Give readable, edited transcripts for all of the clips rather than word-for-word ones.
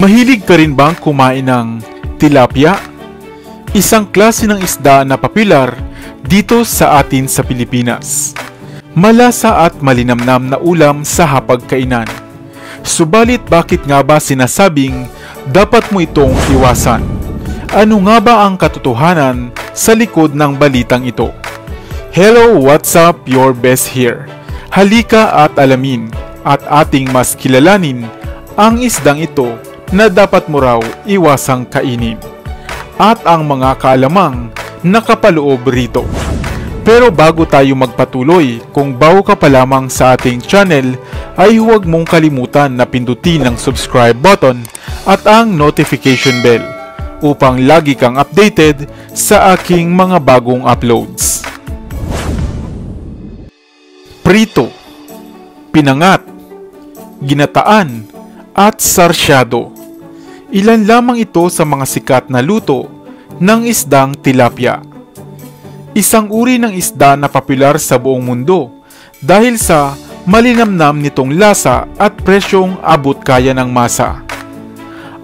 Mahilig ka rin bang kumain ng tilapia? Isang klase ng isda na popular dito sa atin sa Pilipinas. Malasa at malinamnam na ulam sa hapagkainan. Subalit bakit nga ba sinasabing dapat mo itong iwasan? Ano nga ba ang katotohanan sa likod ng balitang ito? Hello, what's up? Your best here. Halika at alamin at ating mas kilalanin ang isdang ito na dapat mo raw iwasang kainin at ang mga kaalamang nakapaloob rito. Pero bago tayo magpatuloy, kung bago ka pa lamang sa ating channel, ay huwag mong kalimutan na pindutin ang subscribe button at ang notification bell upang lagi kang updated sa aking mga bagong uploads. Prito, pinangat, ginataan, at sarsyado. Ilan lamang ito sa mga sikat na luto ng isdang tilapia. Isang uri ng isda na popular sa buong mundo dahil sa malinamnam nitong lasa at presyong abot kaya ng masa.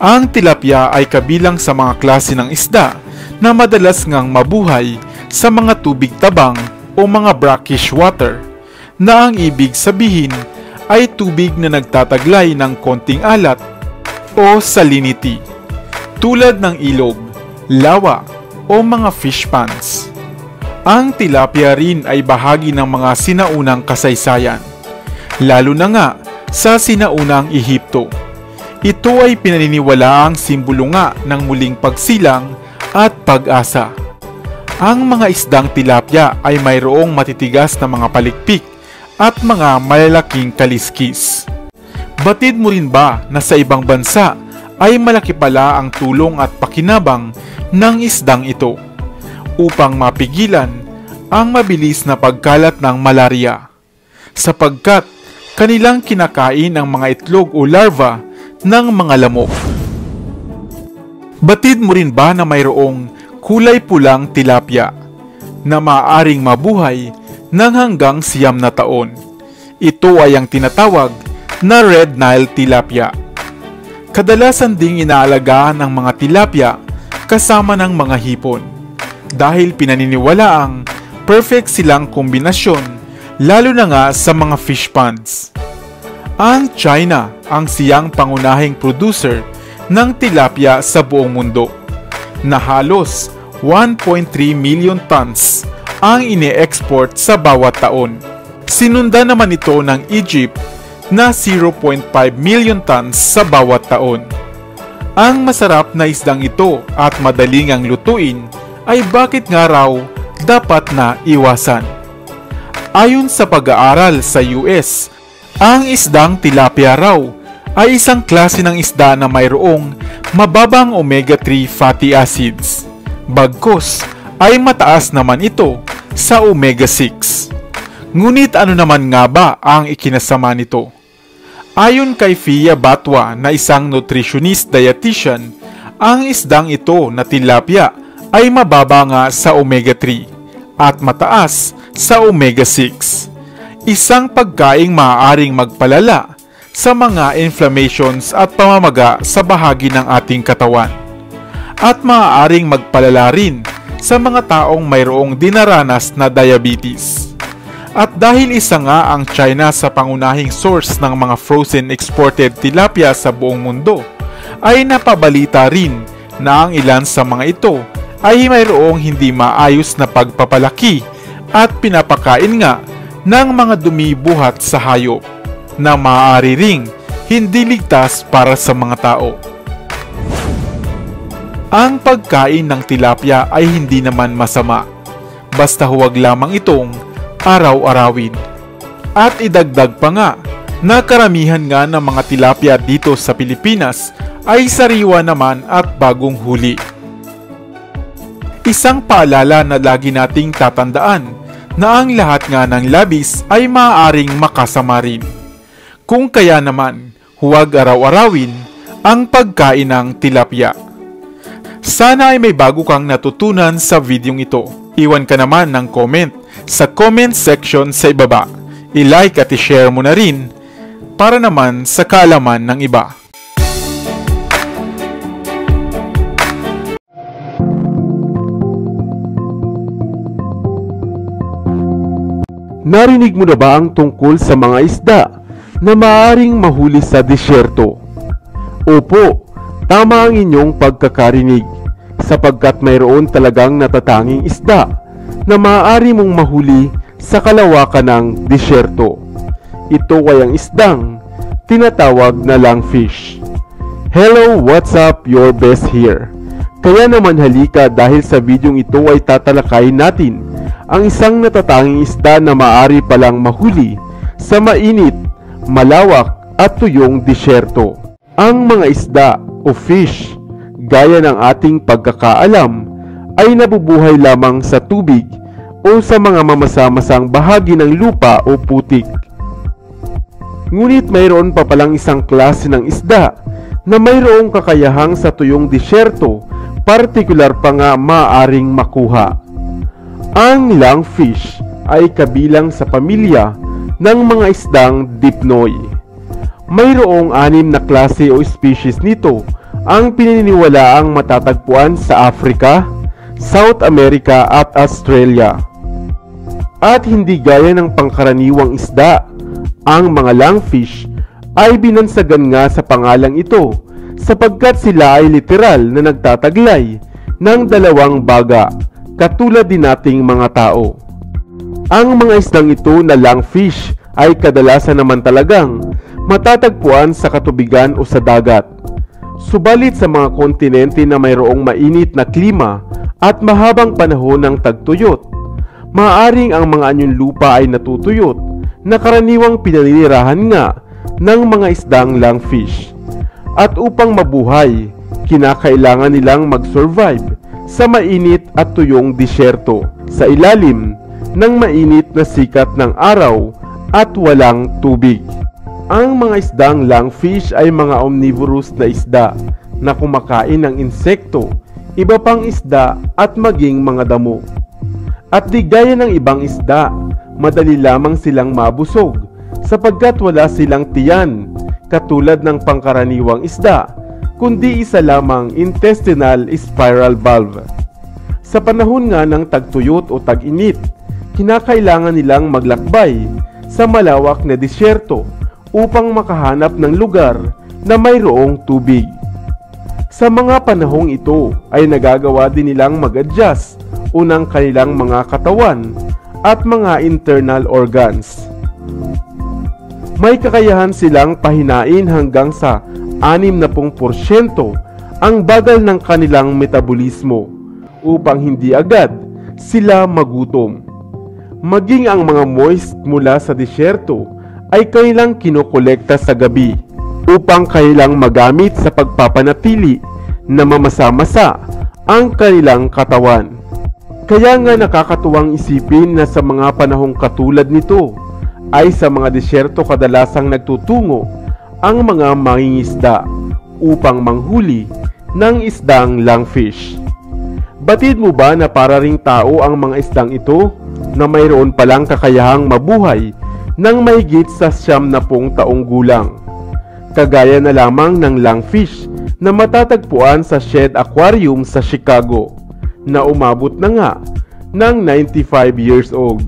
Ang tilapia ay kabilang sa mga klase ng isda na madalas ngang mabuhay sa mga tubig tabang o mga brackish water, na ang ibig sabihin ay tubig na nagtataglay ng konting alat o salinity, tulad ng ilog, lawa o mga fish ponds. Ang tilapia rin ay bahagi ng mga sinaunang kasaysayan, lalo na nga sa sinaunang Ehipto. Ito ay pinaniniwalaang simbolo nga ng muling pagsilang at pag-asa. Ang mga isdang tilapia ay mayroong matitigas na mga palikpik at mga malalaking kaliskis. Batid mo rin ba na sa ibang bansa ay malaki pala ang tulong at pakinabang ng isdang ito upang mapigilan ang mabilis na pagkalat ng malaria, sapagkat kanilang kinakain ang mga itlog o larva ng mga lamok. Batid mo rin ba na mayroong kulay pulang tilapia na maaaring mabuhay ng hanggang 9 na taon? Ito ay ang tinatawag na Red Nile tilapia. Kadalasan ding inaalagaan ng mga tilapia kasama ng mga hipon dahil pinaniniwalaang perfect silang kombinasyon, lalo na nga sa mga fish ponds. Ang China ang siyang pangunahing producer ng tilapia sa buong mundo, na halos 1.3 million tons ang ine-export sa bawat taon. Sinundan naman ito ng Egypt na 0.5 million tons sa bawat taon. Ang masarap na isdang ito at madaling ang lutuin ay bakit nga raw dapat na iwasan? Ayon sa pag-aaral sa US, ang isdang tilapia raw ay isang klase ng isda na mayroong mababang omega-3 fatty acids. Bagkus ay mataas naman ito sa omega-6. Ngunit ano naman nga ba ang ikinasama nito? Ayon kay Fia Batwa na isang nutritionist dietitian, ang isdang ito na tilapia ay mababa nga sa omega-3 at mataas sa omega-6. Isang pagkaing maaaring magpalala sa mga inflammations at pamamaga sa bahagi ng ating katawan, at maaaring magpalala rin sa mga taong mayroong dinaranas na diabetes. At dahil isa nga ang China sa pangunahing source ng mga frozen exported tilapia sa buong mundo, ay napabalita rin na ang ilan sa mga ito ay mayroong hindi maayos na pagpapalaki at pinapakain nga ng mga dumi buhat sa hayop na maaari ring hindi ligtas para sa mga tao. Ang pagkain ng tilapia ay hindi naman masama, basta huwag lamang itong araw-arawin. At idagdag pa nga na karamihan nga ng mga tilapia dito sa Pilipinas ay sariwa naman at bagong huli. Isang paalala na lagi nating tatandaan na ang lahat nga ng labis ay maaaring makasama rin. Kung kaya naman, huwag araw-arawin ang pagkain ng tilapia. Sana ay may bago kang natutunan sa videong ito. Iwan ka naman ng comment sa comment section sa ibaba. I-like at i-share mo na rin para naman sa kaalaman ng iba. Narinig mo na ba ang tungkol sa mga isda na maaaring mahuli sa disyerto? Opo, tama ang inyong pagkakarinig, sapagkat mayroon talagang natatanging isda na maaari mong mahuli sa kalawakan ng disyerto. Ito ay ang isdang tinatawag na langfish. Hello, what's up? Your best here. Kaya naman halika dahil sa videong ito ay tatalakayin natin ang isang natatanging isda na maaari palang mahuli sa mainit, malawak at tuyong disyerto. Ang mga isda o fish, gaya ng ating pagkakaalam, ay nabubuhay lamang sa tubig o sa mga mamasa-masang bahagi ng lupa o putik. Ngunit mayroon pa palang isang klase ng isda na mayroong kakayahang sa tuyong disyerto, partikular pa nga maaaring makuha. Ang langfish ay kabilang sa pamilya ng mga isdang dipnoy. Mayroong 6 na klase o species nito ang pinaniniwalaang matatagpuan sa Africa, South America at Australia. At hindi gaya ng pangkaraniwang isda, ang mga langfish ay binansagan nga sa pangalang ito sapagkat sila ay literal na nagtataglay ng 2 baga, katulad din nating mga tao. Ang mga isdang ito na langfish ay kadalasan naman talagang matatagpuan sa katubigan o sa dagat. Subalit sa mga kontinente na mayroong mainit na klima at mahabang panahon ng tagtuyot, maaaring ang mga anyong lupa ay natutuyot na karaniwang pinaninirahan nga ng mga isdang langfish. At upang mabuhay, kinakailangan nilang mag-survive sa mainit at tuyong disyerto sa ilalim ng mainit na sikat ng araw at walang tubig. Ang mga isdang langfish ay mga omnivorous na isda na kumakain ng insekto, iba pang isda at maging mga damo. At di gaya ng ibang isda, madali lamang silang mabusog sapagkat wala silang tiyan katulad ng pangkaraniwang isda, kundi isa lamang intestinal spiral valve. Sa panahon nga ng tagtuyot o tag-init, kinakailangan nilang maglakbay sa malawak na disyerto upang makahanap ng lugar na mayroong tubig. Sa mga panahong ito ay nagagawa din nilang mag-adjust unang kanilang mga katawan at mga internal organs. May kakayahan silang pahinain hanggang sa 60% ang bagal ng kanilang metabolismo upang hindi agad sila magutom. Maging ang mga moist mula sa disyerto ay kanilang kinokolekta sa gabi upang kanilang magamit sa pagpapanatili na mamasa-masa ang kanilang katawan. Kaya nga nakakatuwang isipin na sa mga panahong katulad nito ay sa mga disyerto kadalasang nagtutungo ang mga mangingisda upang manghuli ng isdang langfish. Batid mo ba na para ring tao ang mga isdang ito na mayroon palang kakayahang mabuhay ng mahigit sa 90 taong gulang? Kagaya na lamang ng langfish na matatagpuan sa Shedd Aquarium sa Chicago na umabot na nga ng 95 years old.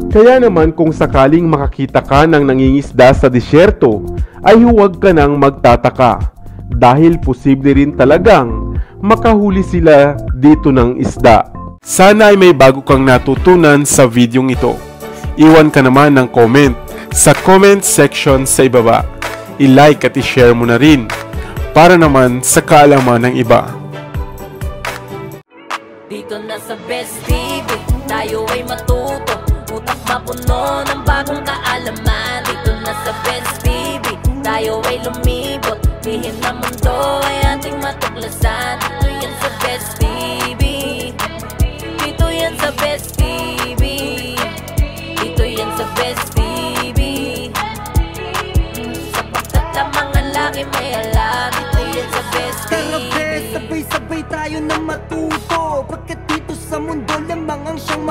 Kaya naman kung sakaling makakita ka ng nangingisda sa disyerto ay huwag ka nang magtataka dahil posible rin talagang makahuli sila dito ng isda. Sana ay may bago kang natutunan sa videong ito. Iwan ka naman ng comment sa comment section sa ibaba. I-like at i-share mo na rin para naman sa kaalaman ng iba. Dito na sa Best TV, tayo ay matuto, utak mapuno ng bagong kaalaman. Dito na sa Best TV, tayo ay lumibot, lihim na mundo ay ating matuklasan. Dito yan sa Best TV, dito yan sa Best TV, dito yan sa Best TV. Sapagkat ang mga laki may alam, dito yan sa Best TV. Tara bes, sabay-sabay tayo na matuto, pagkat dito sa mundo lamang ang siyang